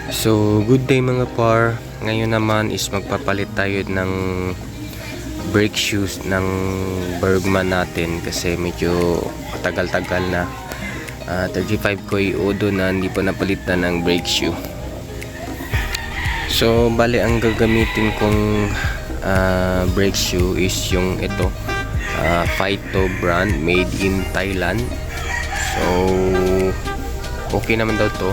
So, good day mga par. Ngayon naman is magpapalit tayo ng brake shoes ng Bergman natin kasi medyo tagal-tagal na. 35 ko iudo na hindi pa napalitan ng brake shoe. So, bali ang gagamitin kong brake shoe is yung ito. Phyto brand, made in Thailand. So, okay naman daw to.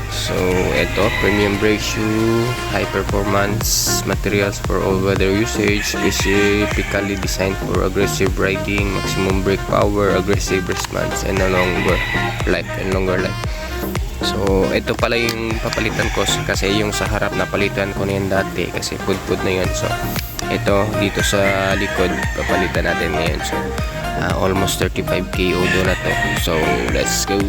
So, ito, premium brake shoe, high performance materials for all weather usage, specifically designed for aggressive riding, maximum brake power, aggressive response, and longer life. So, ito pala yung papalitan ko kasi yung sa harap na palitan ko na yan dati kasi pud-pud na yun. So, ito, dito sa likod, papalitan natin ngayon. So, almost 35k odo na to. So, let's go!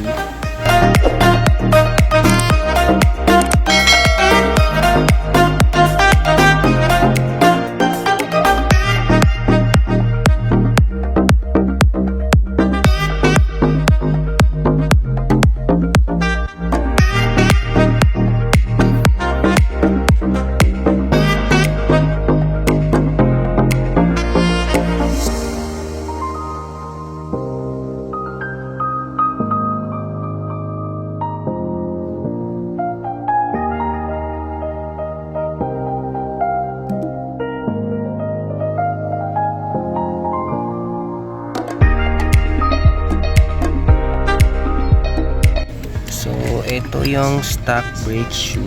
Ito yung stock brake shoe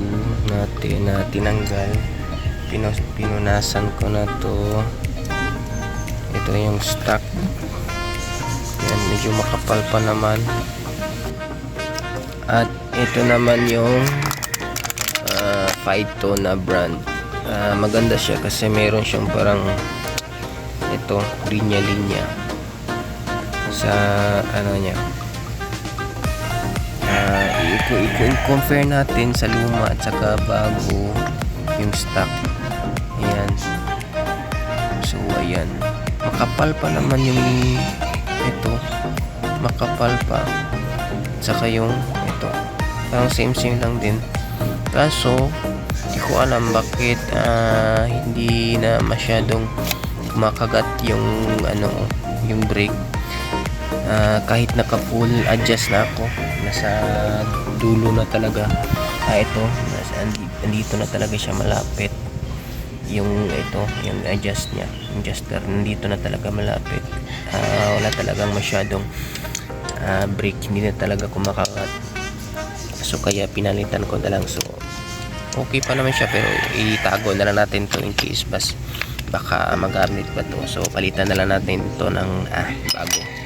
natin na tinanggal. Pinunasan ko na to. Ito yung stock. Yan, medyo makapal pa naman. At ito naman yung Phyto na brand. Maganda siya kasi meron siyang parang ito, linya-linya sa ano niya. I-compare natin sa luma at saka bago yung stock. Ayan. So, ayan. Makapal pa naman yung ito. Makapal pa. Saka yung ito. Parang same lang din. Kaso, hindi ko alam bakit hindi na masyadong makagat yung yung brake. Kahit naka full adjust na ako, nasa dulo na talaga. Ito, andito na talaga siya malapit. Yung ito, yung adjust niya, yung adjuster, nandito na talaga malapit. Wala talagang masyadong brake, hindi na talaga kumakagat. So kaya pinalitan ko na lang. So okay pa naman siya, pero itago na lang natin to in case baka magamit pa to. So palitan na lang natin ito ng bago.